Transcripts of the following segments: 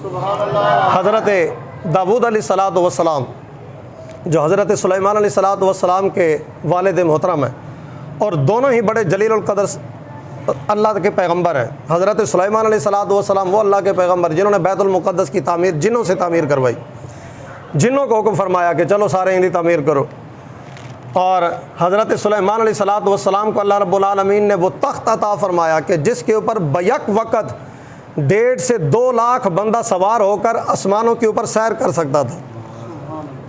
हज़रत दाऊद अलैहिस्सलाम जो हज़रत सुलेमान अलैहिस्सलाम के वालिद मोहतरम हैं और दोनों ही बड़े जलील क़दर अल्लाह के पैगंबर हैं। हज़रत सुलेमान अलैहिस्सलाम वो अल्लाह के पैगंबर जिन्होंने बैतुल मुक़द्दस की तामीर जिन्नों से तामीर करवाई, जिन्नों को हुक्म फरमाया कि चलो सारे इनकी तामीर करो। और हज़रत सुलेमान अलैहिस्सलाम को अल्लाह रब्बुल आलमीन ने वो तख्त अता फरमाया कि जिसके ऊपर बैक वक़्त 1.5 से 2 लाख बंदा सवार होकर आसमानों के ऊपर सैर कर सकता था।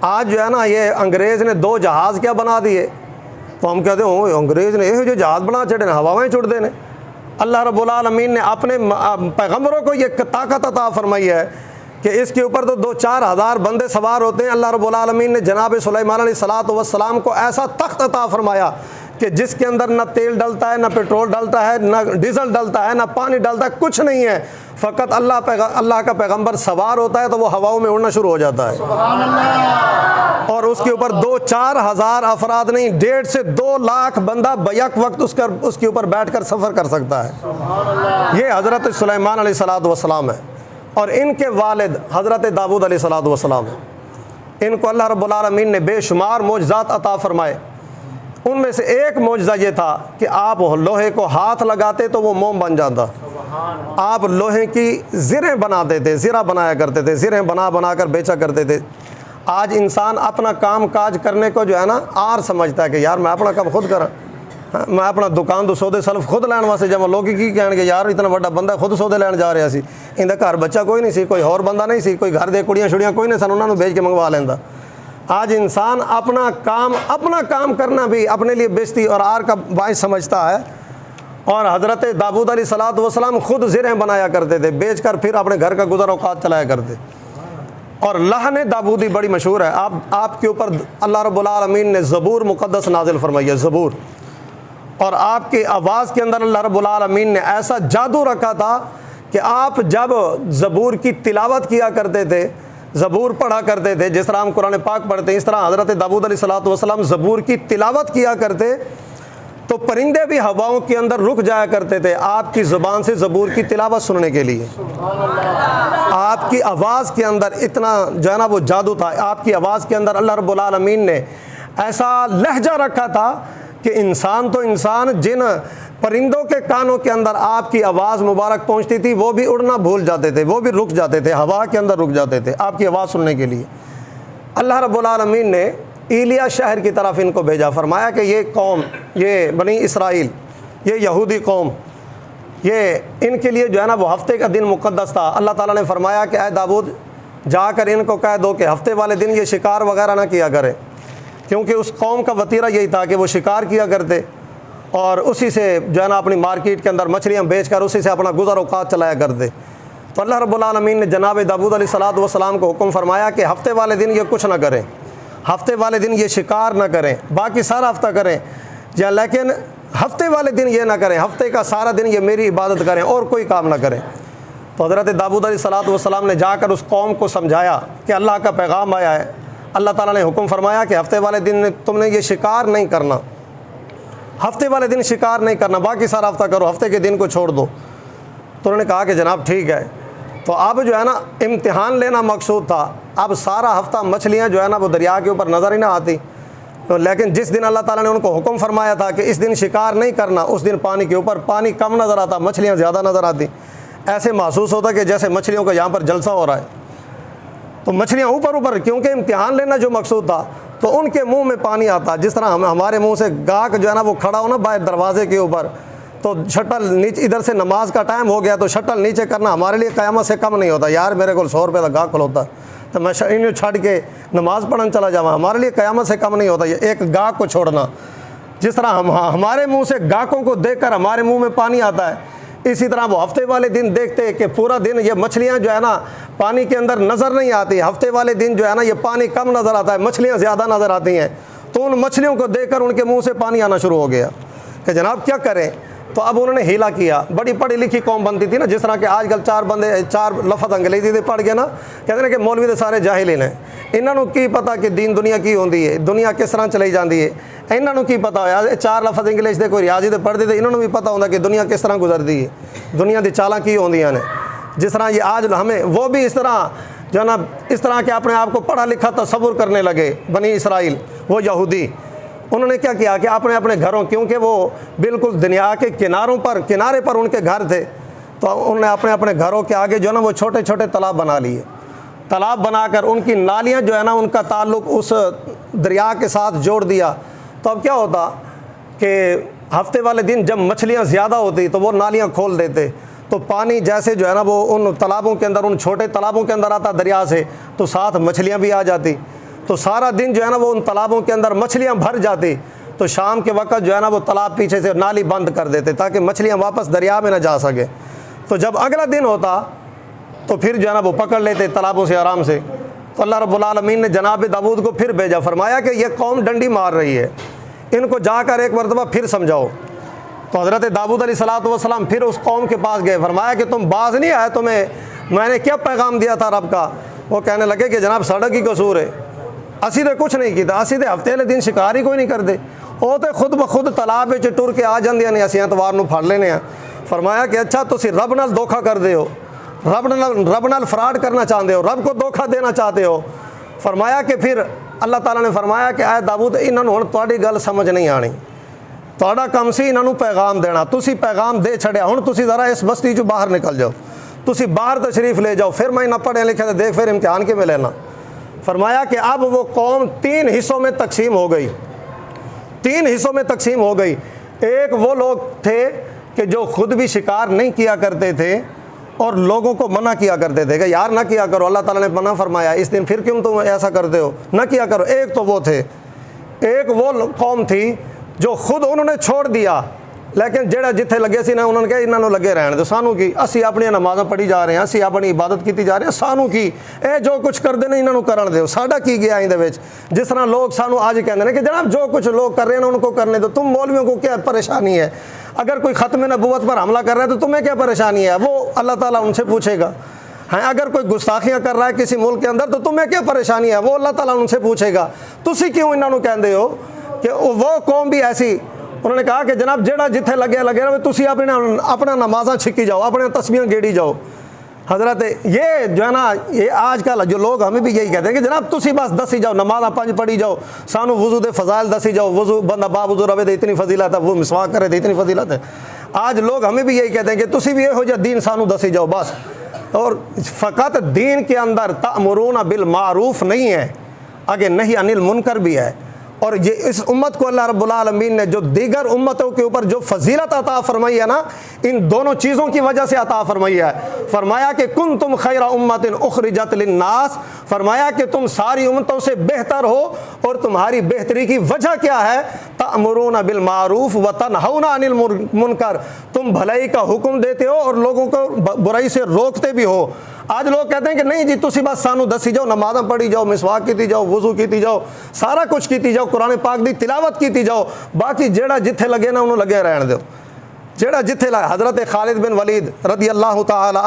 आज जो है ना ये अंग्रेज़ ने 2 जहाज़ क्या बना दिए, तो हम कहते हो अंग्रेज़ ने ये जो जहाज़ बना चढ़े हवाएं छुड़ देने। अल्लाह रब्बुल आलमीन ने अपने पैगम्बरों को ये ताकत अता फरमाई है कि इसके ऊपर तो 2-4 हज़ार बंदे सवार होते हैं। अल्लाह रब्बुल आलमीन ने जनाब सुलेमान अलैहिस्सलाम को ऐसा तख्त अता फरमाया कि जिसके अंदर ना तेल डलता है, ना पेट्रोल डलता है, ना डीजल डलता है, ना पानी डलता है, कुछ नहीं है। फ़कत अल्लाह का पैगंबर सवार होता है तो वो हवाओं में उड़ना शुरू हो जाता है। और उसके ऊपर 2-4 हज़ार अफराद नहीं, 1.5 से 2 लाख बंदा बैक वक्त उसके ऊपर बैठ कर सफ़र कर सकता है। ये हज़रत सुलेमान अलैहिस्सलाम है और इनके वालिद हज़रत दाऊद अलैहिस्सलाम है। इनको अल्लाह रब्बुल आलमीन ने बेशुमार मोजज़ात अता फ़रमाए। उनमें से एक मोजज़ा ये था कि आप लोहे को हाथ लगाते तो वो मोम बन जाता। आप लोहे की ज़िरें बनाते थे, ज़िरा बनाया करते थे, ज़िरें बना कर बेचा करते थे। आज इंसान अपना काम काज करने को जो है ना आर समझता है कि यार मैं अपना काम खुद करा, मैं अपना दुकान तो सौदे सल्फ खुद लैन वास्ते जावां। लोग की कहणगे यार इतना बड़ा बंदा खुद सौदे लैन जा रहा सी, इंदा घर बच्चा कोई नहीं सी, कोई होर बंदा नहीं सी, कोई घर दे कुड़ियाँ छुड़ियाँ कोई नहीं सन, उन्होंने भेज के मंगवा लेंदा। आज इंसान अपना काम करना भी अपने लिए बेइज्जती और आर का बाइस समझता है। और हज़रत दाऊद अलैहिस्सलाम खुद ज़िरें बनाया करते थे, बेच कर फिर अपने घर का गुज़र औक़ात चलाया करते। और लहन दाऊदी बड़ी मशहूर है। आपके ऊपर अल्लाह रब्बुल आलमीन ने ज़बूर मुक़द्दस नाज़िल फरमाई है, ज़बूर। और आपकी आवाज़ के अंदर अल्लाह रब्बुल आलमीन ने ऐसा जादू रखा था कि आप जब ज़बूर की तिलावत किया करते थे, ज़बूर पढ़ा करते थे, जिस तरह हम कुरान पाक पढ़ते हैं इस तरह हज़रत दाऊद अलैहिस्सलाम ज़बूर की तिलावत किया करते तो परिंदे भी हवाओं के अंदर रुक जाया करते थे आपकी ज़ुबान से ज़बूर की तिलावत सुनने के लिए। आपकी आवाज़ के अंदर इतना जो है ना वो जादू था। आपकी आवाज़ के अंदर अल्लाह रब्बुल आलमीन ने ऐसा लहजा रखा था कि इंसान तो इंसान, जिन परिंदों के कानों के अंदर आपकी आवाज़ मुबारक पहुंचती थी वो भी उड़ना भूल जाते थे, वो भी रुक जाते थे, हवा के अंदर रुक जाते थे आपकी आवाज़ सुनने के लिए। अल्लाह रब्बुल आलमीन ने ईलिया शहर की तरफ इनको भेजा, फरमाया कि ये कौम, ये बनी इसराइल, ये यहूदी कौम, ये इनके लिए जो है ना वो हफ्ते का दिन मुक़द्दस था। अल्लाह ताला ने फरमाया कि ऐ दाऊद जाकर इनको कह दो कि हफ्ते वाले दिन ये शिकार वगैरह ना किया करें, क्योंकि उस कौम का वतीरा यही था कि वो शिकार किया करते और उसी से जो है ना अपनी मार्केट के अंदर मछलियाँ बेच कर उसी से अपना गुज़र औक़ात चलाया करते। तो अल्लाह रब्बुल आलमीन ने जनाब दाऊद अलैहिस्सलाम को हुक्म फरमाया कि हफ्ते वाले दिन ये कुछ ना करें, हफ्ते वाले दिन ये शिकार ना करें, बाकी सारा हफ्ता करें या, लेकिन हफ्ते वाले दिन ये ना करें, हफ्ते का सारा दिन ये मेरी इबादत करें और कोई काम ना करें। तो हज़रत दाऊद अलैहिस्सलाम ने जाकर उस कौम को समझाया कि अल्लाह का पैगाम आया है, अल्लाह ताला ने हुक्म फरमाया कि हफ्ते वाले दिन तुमने ये शिकार नहीं करना, हफ्ते वाले दिन शिकार नहीं करना, बाकी सारा हफ्ता करो, हफ्ते के दिन को छोड़ दो। तो उन्होंने कहा कि जनाब ठीक है। तो अब जो है ना इम्तिहान लेना मकसूद था। अब सारा हफ्ता मछलियाँ जो है ना वो दरिया के ऊपर नज़र ही ना आती। तो लेकिन जिस दिन अल्लाह ताला ने उनको हुक्म फरमाया था कि इस दिन शिकार नहीं करना, उस दिन पानी के ऊपर पानी कम नज़र आता, मछलियाँ ज़्यादा नज़र आती। ऐसे महसूस होता कि जैसे मछलियों का यहाँ पर जलसा हो रहा है। तो मछलियाँ ऊपर ऊपर, क्योंकि इम्तिहान लेना जो मकसूद था, तो उनके मुंह में पानी आता। जिस तरह हमारे मुंह से गाहक जो है ना वो खड़ा हो ना बाहर दरवाजे के ऊपर, तो शटल नीचे, इधर से नमाज का टाइम हो गया तो शटल नीचे करना हमारे लिए क़यामत से कम नहीं होता। यार मेरे को 100 रुपये का गाहक खलोता तो मैं इन्हें छड़ के नमाज पढ़ने चला जावा, हमारे लिए क़यामत से कम नहीं होता ये एक गाहक को छोड़ना। जिस तरह हमारे मुँह से गाहकों को देख कर हमारे मुँह में पानी आता है, इसी तरह वो हफ्ते वाले दिन देखते कि पूरा दिन ये मछलियाँ जो है ना पानी के अंदर नज़र नहीं आती, हफ्ते वाले दिन जो है ना ये पानी कम नज़र आता है, मछलियाँ ज़्यादा नज़र आती हैं। तो उन मछलियों को देखकर उनके मुंह से पानी आना शुरू हो गया कि जनाब क्या करें। तो अब उन्होंने हीला किया। बड़ी पढ़ी लिखी कौम बनती थी ना, जिस तरह के आजकल 4 लफज अंग्रेजी दे पढ़ के ना कहते हैं कि मौलवी तो सारे जाहिल ने, इन्होंने की पता कि दीन दुनिया की होंगी है, दुनिया किस तरह चलाई जाती है, इन्होंने की पता होया 4 लफज इंग्लिश के कोई रियाजी तो पढ़ते थे, इन्होंने भी पता होंगे कि दुनिया किस तरह गुजरती है, दुनिया की चालां की होंदियां ने। जिस तरह ये आज हमें, वो भी इस तरह जो है ना, इस तरह के अपने आप को पढ़ा लिखा तसव्वुर करने लगे। बनी इसराइल, वो यहूदी, उन्होंने क्या किया कि अपने अपने घरों, क्योंकि वो बिल्कुल दुनिया के किनारे पर उनके घर थे, तो उन्होंने अपने अपने घरों के आगे जो है ना वो छोटे छोटे तालाब बना लिए। तालाब बनाकर उनकी नालियाँ जो है ना, उनका ताल्लुक़ उस दरिया के साथ जोड़ दिया। तो अब क्या होता कि हफ्ते वाले दिन जब मछलियाँ ज़्यादा होती तो वो नालियाँ खोल देते, तो पानी जैसे जो है ना वो उन तालाबों के अंदर, उन छोटे तालाबों के अंदर आता दरिया से, तो साथ मछलियाँ भी आ जाती। तो सारा दिन जो है ना वो उन तालाबों के अंदर मछलियाँ भर जाती। तो शाम के वक्त जो है ना वो तालाब पीछे से नाली बंद कर देते ताकि मछलियाँ वापस दरिया में ना जा सके। तो जब अगला दिन होता तो फिर जो है ना वो पकड़ लेते तालाबों से आराम से। तो अल्लाह रब्बुल आलमीन ने जनाब दाऊद को फिर भेजा, फरमाया कि ये कौम डंडी मार रही है, इनको जाकर एक मरतबा फिर समझाओ। तो हज़रत दाऊद अलैहिस्सलातु वस्सलाम फिर उस कौम के पास गए, फरमाया कि तुम बाज नहीं आए, तुम्हें मैंने क्या पैगाम दिया था रब का। वो कहने लगे कि जनाब सड़क ही कसूर है, असी तो कुछ नहीं किया, असी तो हफ्ते वाले दिन शिकार ही कोई नहीं करते, वो तो खुद ब खुद तालाब में टुर के आ जाते ने, असी एतवार नूं फड़ लेने हैं। फरमाया कि अच्छा तुसी रब नाल धोखा करते हो, रब नाल फ्रॉड करना चाहते हो, रब को धोखा देना चाहते हो। फरमाया कि फिर अल्लाह ताला ने फरमाया कि ऐ दाऊद, इन्होंने हुण तुहाडी गल समझ नहीं आनी, तुहाडा काम सी इन्हों पैगाम देना, तुसी पैगाम दे छड़िया, हुण तुसी ज़रा इस बस्ती चों बाहर निकल जाओ, तुसी बाहर तशरीफ़ ले जाओ, फिर मैं इन्ना पढ़े लिखे तो देख फिर इम्तिहान के में लेना। फरमाया कि अब वो कौम 3 हिस्सों में तकसीम हो गई, 3 हिस्सों में तकसीम हो गई। एक वो लोग थे कि जो खुद भी शिकार नहीं किया करते थे और लोगों को मना किया करते थे कि यार ना किया करो, अल्लाह ताला ने मना फरमाया, इस दिन फिर क्यों तुम ऐसा करते हो, ना किया करो। एक तो वो थे। एक वो कौम थी जो खुद उन्होंने छोड़ दिया, लेकिन जेड़ा जिथे लगे सी ना उन्होंने कहा इन्होंने लगे रहने दो, सानू की, असी अपनी नमाज़ां पढ़ी जा रहे हैं, असी अपनी इबादत की जा रहे हैं, सानू की ए जो कुछ करते हैं इन्होंने करन दो, साडा की गया इहदे विच। जिस तरह लोग सानू आज कहते हैं कि जनाब जो कुछ लोग कर रहे हैं उनको करने दो, तुम मौलवियों को क्या परेशानी है, अगर कोई ख़त्म नबूवत पर हमला कर रहा है तो तुम्हें क्या परेशानी है, वो अल्लाह ताला उनसे पूछेगा। हाँ, अगर कोई गुस्ताखियाँ कर रहा है किसी मुल्क के अंदर तो तुम्हें क्या परेशानी है, वो अल्लाह ताला उनसे पूछेगा। तुसी क्यों इन्होंने कहते हो कि वो कौम भी ऐसी। उन्होंने कहा कि जनाब जेड़ा जिथे लगे रहे, तुसी अपना नमाज़ां छिकी जाओ, अपने तस्बीहां गेड़ी जाओ। हज़रत ये जो है ना, ये आजकल जो लोग हमें भी यही कहते हैं कि जनाब तुसी बस दसी जाओ, नमाज़ां 5 पढ़ी जाओ, सानू वज़ू दे फज़ाइल दसी जाओ, वज़ू बंदा बावज़ू रवे तो इतनी फजीलत है, वो मिसवाक करे तो इतनी फजीलत है। आज लोग हमें भी यही कहते हैं कि तुसी भी ये हो जा दीन सानू दसी जाओ बस। और फ़कत दीन के अंदर तअमुरूना बिल मारूफ नहीं है, आगे नही अनिल मुनकर भी है। और ये इस उम्मत को अल्लाह रब्बुल आलमीन ने जो दीगर उम्मतों के ऊपर जो फजीलत अता फरमाई है ना, इन दोनों चीज़ों की वजह से अता फरमाई है। फरमाया कि कुन तुम खैरा उम्मतिन उखरिजत लिन्नास, फरमाया कि तुम सारी उम्मतों से बेहतर हो, और तुम्हारी बेहतरी की वजह क्या है, तअमुरूना बिल मारूफ व तनहौना अनिल मुनकर, तुम भलाई का हुक्म देते हो और लोगों को बुराई से रोकते भी हो। आज लोग कहते हैं कि नहीं जी तुसी बस सानू दसी जाओ, नमाज़ां पढ़ी जाओ, मिसवाक की जाओ, वज़ू की जाओ, सारा कुछ की जाओ, कुरान पाक दी तिलावत की जाओ, बाकी जेड़ा जिथे लगे ना उन्होंने लगे रहने दो, जेड़ा जिथे लगे। हज़रत खालिद बिन वलीद रदी अल्लाह तआला